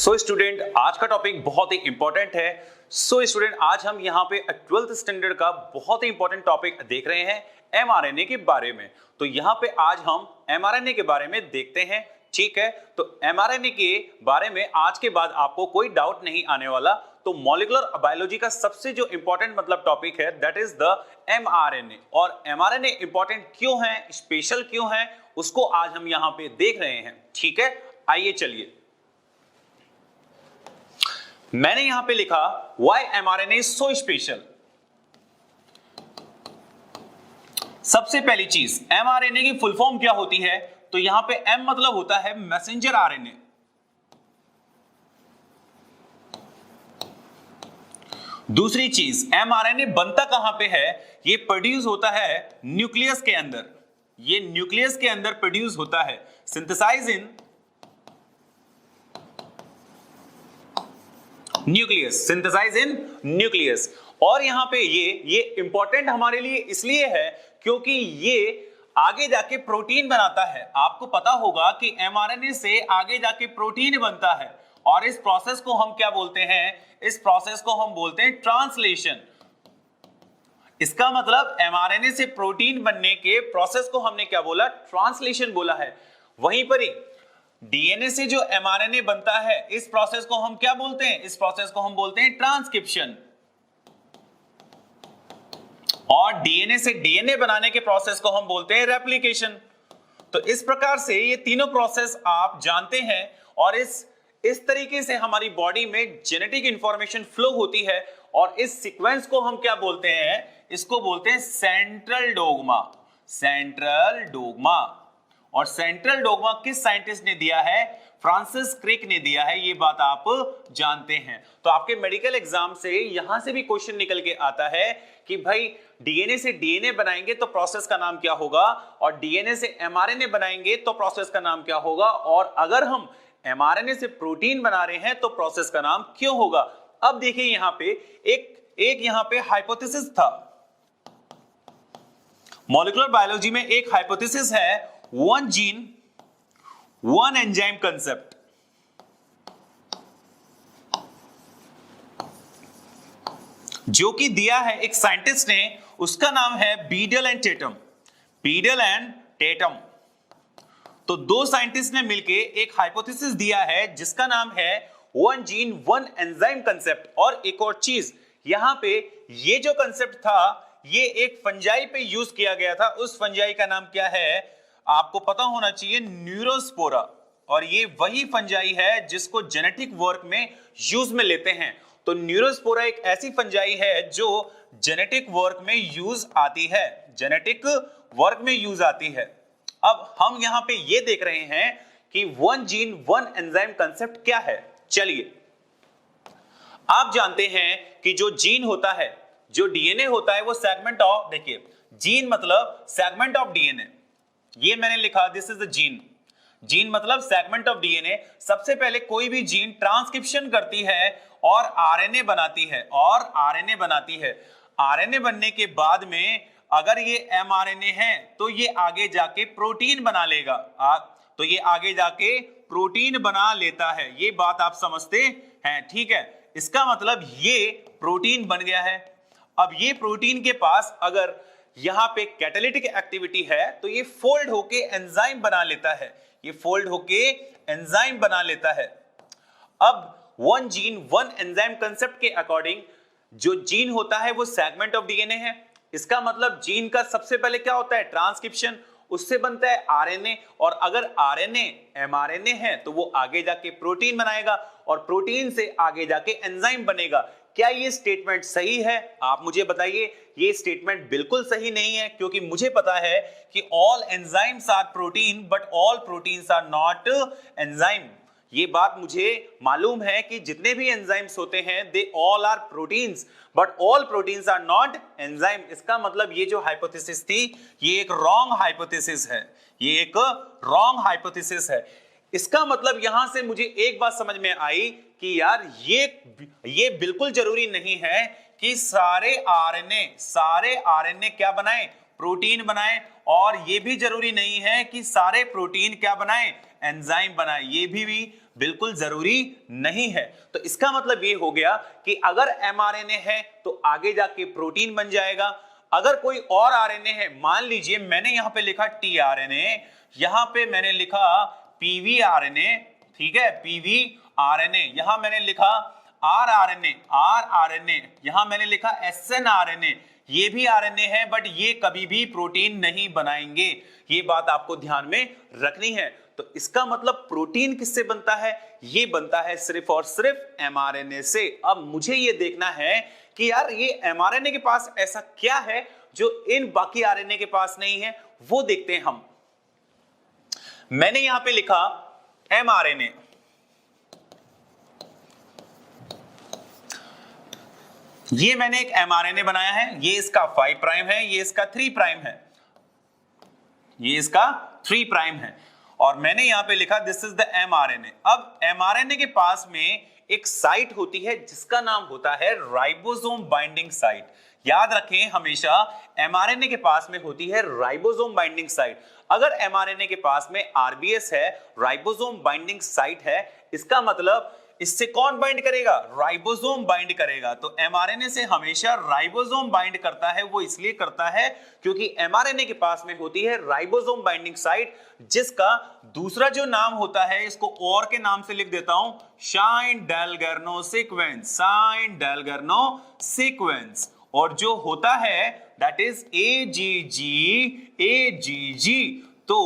So student आज का topic बहुत ही इंपॉर्टेंट है। सो स्टूडेंट आज हम यहाँ पे 12th स्टैंडर्ड का बहुत ही इंपॉर्टेंट टॉपिक देख रहे हैं एमआरएनए के बारे में। तो यहाँ पे आज हम एमआरएनए के बारे में देखते हैं, ठीक है। तो एमआरएनए के बारे में आज के बाद आपको कोई डाउट नहीं आने वाला। तो मॉलिक्यूलर बायोलॉजी का सबसे जो इंपॉर्टेंट मतलब टॉपिक है दैट इज द एमआरएनए। और एमआरएनए इंपॉर्टेंट क्यों है, स्पेशल क्यों है, उसको आज हम यहाँ पे देख रहे हैं, ठीक है। आइए चलिए, मैंने यहां पे लिखा why mRNA is so special। सबसे पहली चीज mRNA की फुल फॉर्म क्या होती है, तो यहां पे M मतलब होता है मैसेंजर आरएनए। दूसरी चीज mRNA बनता कहां पे है, ये प्रोड्यूस होता है न्यूक्लियस के अंदर। ये न्यूक्लियस के अंदर प्रोड्यूस होता है, synthesise in nucleus, synthesise in nucleus. और यहां पे ये इंपॉर्टेंट हमारे लिए इसलिए है क्योंकि ये आगे जाके प्रोटीन बनाता है। आपको पता होगा कि एमआरएनए से आगे जाके प्रोटीन बनता है और इस प्रोसेस को हम क्या बोलते हैं, इस प्रोसेस को हम बोलते हैं ट्रांसलेशन। इसका मतलब एमआरएनए से प्रोटीन बनने के प्रोसेस को हमने क्या बोला, ट्रांसलेशन बोला है। वहीं पर ही डीएनए से जो एमआरएनए बनता है इस प्रोसेस को हम क्या बोलते हैं, इस प्रोसेस को हम बोलते हैं ट्रांसक्रिप्शन। और डीएनए से डीएनए बनाने के प्रोसेस को हम बोलते हैं रेप्लिकेशन। तो इस प्रकार से ये तीनों प्रोसेस आप जानते हैं और इस तरीके से हमारी बॉडी में जेनेटिक इंफॉर्मेशन फ्लो होती है। और इस सीक्वेंस को हम क्या बोलते हैं, इसको बोलते हैं सेंट्रल डोग्मा। Central dogma. और सेंट्रल डोग्मा किस साइंटिस्ट ने दिया है, फ्रांसिस क्रिक ने दिया है, ये बात आप जानते हैं। तो आपके मेडिकल एग्जाम से यहां से भी क्वेश्चन निकल के आता है कि भाई डीएनए से डीएनए बनाएंगे तो प्रोसेस का नाम क्या होगा, और डीएनए से एमआरएनए बनाएंगे तो प्रोसेस का नाम क्या होगा, और अगर हम एमआरएनए से प्रोटीन बना रहे हैं तो प्रोसेस का नाम क्यों होगा। अब देखिए यहां पे एक यहां पे हाइपोथेसिस था। मॉलिक्यूलर बायोलॉजी में एक हाइपोथेसिस है, one gene one enzyme concept. जो कि दिया है एक साइंटिस्ट ने, उसका नाम है Beadle and Tetam. Beadle and Tetam. तो दो साइंटिस्ट ने मिलके एक हाइपोथेसिस दिया है जिसका नाम है one gene one enzyme concept. और एक और चीज यहां पे, ये जो कंसेप्ट था ये एक फंजाई पे यूज किया गया था। उस फंजाई का नाम क्या है, आपको पता होना चाहिए, न्यूरोस्पोरा। और ये वही फंजाई है जिसको जेनेटिक वर्क में यूज में लेते हैं। तो न्यूरोस्पोरा एक ऐसी फंजाई है जो जेनेटिक वर्क में यूज आती है, जेनेटिक वर्क में यूज आती है। अब हम यहां पे ये देख रहे हैं कि one gene one enzyme concept क्या है। चलिए, आप जानते हैं कि जो जीन होता है, जो डीएनए होता है, वो सेगमेंट ऑफ, देखिए जीन मतलब सेगमेंट ऑफ डीएनए। ये मैंने लिखा, this is the gene. Gene मतलब सेगमेंट ऑफ डीएनए। सबसे पहले कोई भी जीन ट्रांसक्रिप्शन करती है और आरएनए बनाती है, और आरएनए बनाती है। आरएनए बनने के बाद में अगर ये एमआरएनए है तो ये आगे जाके प्रोटीन बना लेगा। तो ये आगे जाके प्रोटीन बना लेता है। ये बात आप समझते हैं, ठीक है। इसका मतलब ये प्रोटीन बन गया है। अब ये प्रोटीन के पास अगर यहां पे कैटालिटिक एक्टिविटी है तो ये फोल्ड होके एंजाइम बना लेता है। ये फोल्ड होके एंजाइम बना लेता है। अब one gene one enzyme concept के अकॉर्डिंग जो जीन होता है वो सेगमेंट ऑफ डीएनए है। इसका मतलब जीन का सबसे पहले क्या होता है, ट्रांसक्रिप्शन, उससे बनता है आरएनए। और अगर आरएनए एमआरएनए है तो वो आगे जाके प्रोटीन बनाएगा और प्रोटीन से आगे जाके एंजाइम बनेगा। क्या ये स्टेटमेंट सही है, आप मुझे बताइए। ये स्टेटमेंट बिल्कुल सही नहीं है, क्योंकि मुझे पता है कि all enzymes are protein but all proteins are not enzyme. ये बात मुझे मालूम है कि जितने भी एंजाइम्स होते हैं they all are proteins but all proteins are not enzyme. इसका मतलब ये जो हाइपोथेसिस थी ये एक रॉन्ग हाइपोथेसिस है, ये एक रॉन्ग हाइपोथेसिस है। इसका मतलब यहां से मुझे एक बात समझ में आई कि यार ये बिल्कुल जरूरी नहीं है कि सारे आरएनए क्या बनाए, प्रोटीन बनाए। और ये भी जरूरी नहीं है कि सारे प्रोटीन क्या बनाए, एंजाइम बनाए। ये भी बिल्कुल जरूरी नहीं है। तो इसका मतलब ये हो गया कि अगर mRNA है तो आगे जाके प्रोटीन बन जाएगा। अगर कोई और RNA है, मान लीजिए मैंने यहां पे लिखा tRNA, यहां पे मैंने लिखा pvRNA, ठीक है, pvRNA, यहां मैंने लिखा rRNA, यहां मैंने लिखा snRNA, ये भी RNA है बट ये कभी भी प्रोटीन नहीं बनाएंगे, ये बात आपको ध्यान में रखनी है। तो इसका मतलब प्रोटीन किससे बनता है? ये बनता है सिर्फ और सिर्फ mRNA से। अब मुझे ये देखना है कि यार ये mRNA के पास ऐसा क्या है जो इन बाकी RNA के पास नहीं है, वो देखते हैं हम। मैंने यहां पे लिखा mRNA, ये मैंने एक mRNA बनाया है, ये इसका 5 प्राइम है, ये इसका 3 प्राइम है, ये इसका 3 प्राइम है, और मैंने यहां पे लिखा दिस इज द mRNA। अब mRNA के पास में एक साइट होती है जिसका नाम होता है राइबोसोम बाइंडिंग साइट। याद रखें हमेशा mRNA के पास में होती है राइबोसोम बाइंडिंग साइट। अगर mRNA के पास में RBS है, राइबोसोम बाइंडिंग साइट है, इसका मतलब इससे कौन बाइंड करेगा? राइबोसोम बाइंड करेगा। तो mRNA से हमेशा राइबोसोम बाइंड करता है, वो इसलिए करता है क्योंकि mRNA के पास में होती है राइबोसोम बाइंडिंग साइट, जिसका दूसरा जो नाम होता है, इसको और के नाम से लिख देता हूं, शाइन डेलगर्नो सीक्वेंस, शाइन डेलगर्नो सीक्वेंस, और जो होता है दैट इज AGG। तो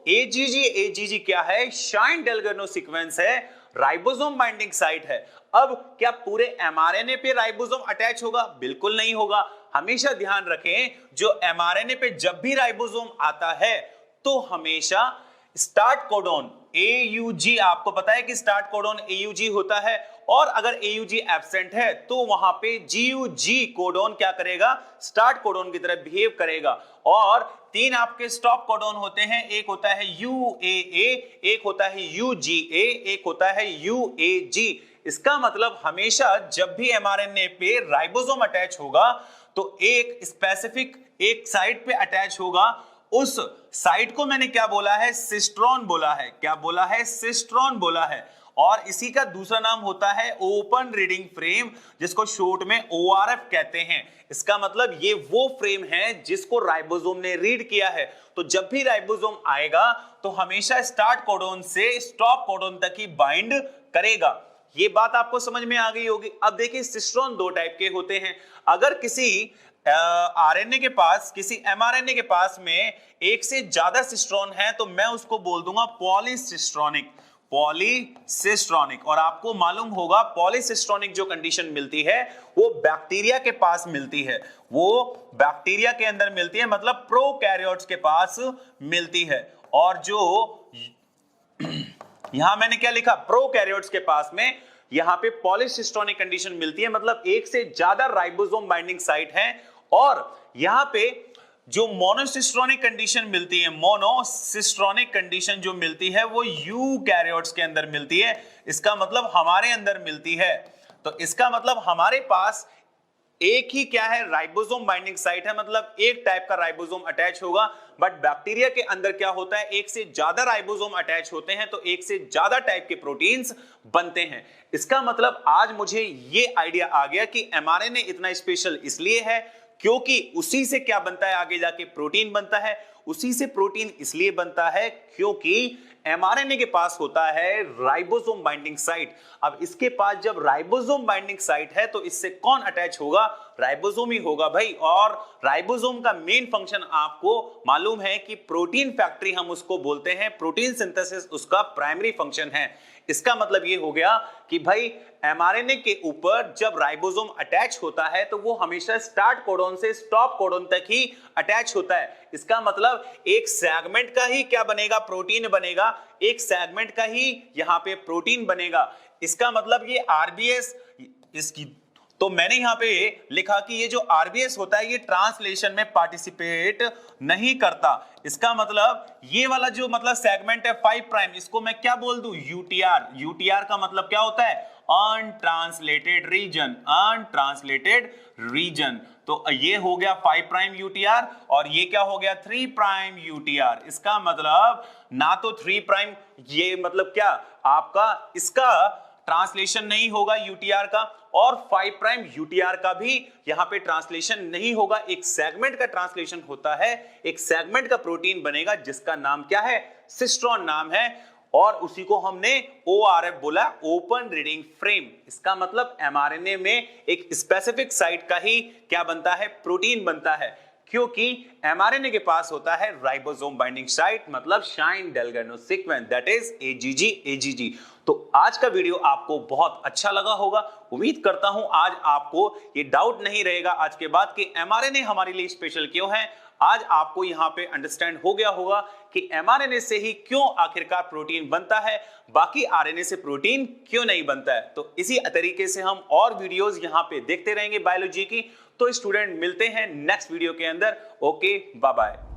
AGG क्या है? शाइन डेलगर्नो सीक्वेंस है, राइबोसोम बाइंडिंग साइट है। अब क्या पूरे mRNA पे राइबोसोम अटैच होगा? बिल्कुल नहीं होगा। हमेशा ध्यान रखें, जो mRNA पे जब भी राइबोसोम आता है तो हमेशा स्टार्ट कोडॉन AUG, आपको पता है कि स्टार्ट कोडॉन AUG होता है, और अगर AUG एब्सेंट है तो वहां पे GUG कोडॉन क्या करेगा? स्टार्ट कोडॉन की तरह बिहेव करेगा। और 3 आपके स्टॉप कोडॉन होते हैं, एक होता है UAA, एक होता है UGA, एक होता है UAG। इसका मतलब हमेशा जब भी mRNA पे राइबोसोम अटैच होगा तो एक स्पेसिफिक एक साइट पे अटैच होगा। उस साइट को मैंने क्या बोला है? सिस्ट्रॉन बोला है। क्या बोला है? सिस्ट्रॉन बोला है। और इसी का दूसरा नाम होता है ओपन रीडिंग फ्रेम, जिसको शॉर्ट में ORF कहते हैं। इसका मतलब ये वो फ्रेम है जिसको राइबोसोम ने रीड किया है। तो जब भी राइबोसोम आएगा तो हमेशा स्टार्ट कोडॉन से स्टॉप कोडॉन तक ही बाइंड करेगा। ये बात आपको समझ में आ गई होगी। अब देखिए सिस्ट्रॉन 2 टाइप के होते हैं। अगर किसी RNA के पास, किसी mRNA के पास में एक से ज्यादा सिस्ट्रॉन है तो मैं उसको बोल दूंगा पॉलीसिस्ट्रॉनिक, पॉलीसिस्ट्रॉनिक। और आपको मालूम होगा पॉलीसिस्ट्रॉनिक जो कंडीशन मिलती है वो बैक्टीरिया के पास मिलती है, वो बैक्टीरिया के अंदर मिलती है, मतलब प्रोकैरियोट्स के पास मिलती है। और जो यहां मैंने क्या लिखा? प्रोकैरियोट्स के पास में यहां पे पॉलीसिस्ट्रॉनिक कंडीशन मिलती है, मतलब एक से ज्यादा राइबोसोम बाइंडिंग साइट है। और यहां पे जो मोनोसिस्ट्रॉनिक कंडीशन मिलती है, मोनोसिस्ट्रॉनिक कंडीशन जो मिलती है वो यूकैरियोट्स के अंदर मिलती है। इसका मतलब हमारे अंदर मिलती है। तो इसका मतलब हमारे पास एक ही क्या है? राइबोसोम बाइंडिंग साइट है, मतलब एक टाइप का राइबोसोम अटैच होगा। बट बैक्टीरिया के अंदर क्या होता है? एक से ज्यादा राइबोसोम अटैच होते हैं तो एक से ज्यादा टाइप के प्रोटीन्स बनते हैं। इसका मतलब आज मुझे ये आइडिया आ गया कि mRNA इतना स्पेशल इसलिए है क्योंकि उसी से क्या बनता है? आगे जाके प्रोटीन बनता है। उसी से प्रोटीन इसलिए बनता है क्योंकि mRNA के पास होता है राइबोसोम बाइंडिंग साइट। अब इसके पास जब राइबोसोम बाइंडिंग साइट है तो इससे कौन अटैच होगा? राइबोसोम ही होगा भाई। और राइबोसोम का मेन फंक्शन आपको मालूम है कि प्रोटीन फैक्ट्री हम उसको बोलते हैं, प्रोटीन सिंथेसिस उसका प्राइमरी फंक्शन है। इसका मतलब ये हो गया कि भाई mRNA के ऊपर जब राइबोसोम अटैच होता है तो वो हमेशा स्टार्ट कोडॉन से स्टॉप कोडॉन तक ही अटैच होता है। इसका मतलब एक सेगमेंट का ही क्या बनेगा? प्रोटीन बनेगा। एक सेगमेंट का ही यहां पे प्रोटीन बनेगा। इसका मतलब ये RBS इसकी, तो मैंने यहां पे लिखा कि ये जो RBS होता है ये ट्रांसलेशन में पार्टिसिपेट नहीं करता। इसका मतलब ये वाला जो मतलब सेगमेंट है 5 प्राइम, इसको मैं क्या बोल दूं? UTR। UTR का मतलब क्या होता है? Untranslated region, untranslated region. तो ये हो गया 5 प्राइम यूटीआर और ये क्या हो गया 3 प्राइम यूटीआर। इसका मतलब ना तो 3 प्राइम, ये मतलब क्या आपका इसका ट्रांसलेशन नहीं होगा यूटीआर का, और 5 प्राइम यूटीआर का भी यहां पे ट्रांसलेशन नहीं होगा। एक सेगमेंट का ट्रांसलेशन होता है, एक सेगमेंट का प्रोटीन बनेगा जिसका नाम क्या है, सिस्ट्रॉन नाम है, और उसी को हमने ORF बोला, ओपन रीडिंग फ्रेम। इसका मतलब mRNA में एक स्पेसिफिक साइट का ही क्या बनता है, प्रोटीन बनता है, क्योंकि mRNA के पास होता है राइबोसोम बाइंडिंग साइट, मतलब Shine Dalgarno sequence, that is AGG। तो आज का वीडियो आपको बहुत अच्छा लगा होगा। उम्मीद करता हूं आज आपको ये डाउट नहीं रहेगा आज के बाद कि mRNA हमारे लिए स्पेशल क्यों है। आज आपको यहां पे अंडरस्टैंड हो गया होगा कि mRNA से ही क्यों आखिरकार प्रोटीन बनता है, बाकी RNA से प्रोटीन क्यों नहीं बनता है। तो इसी तरीके से हम और वीडियोस यहां पे देखते रहेंगे बायोलॉजी की। तो स्टूडेंट मिलते हैं नेक्स्ट वीडियो के अंदर। Okay, bye bye.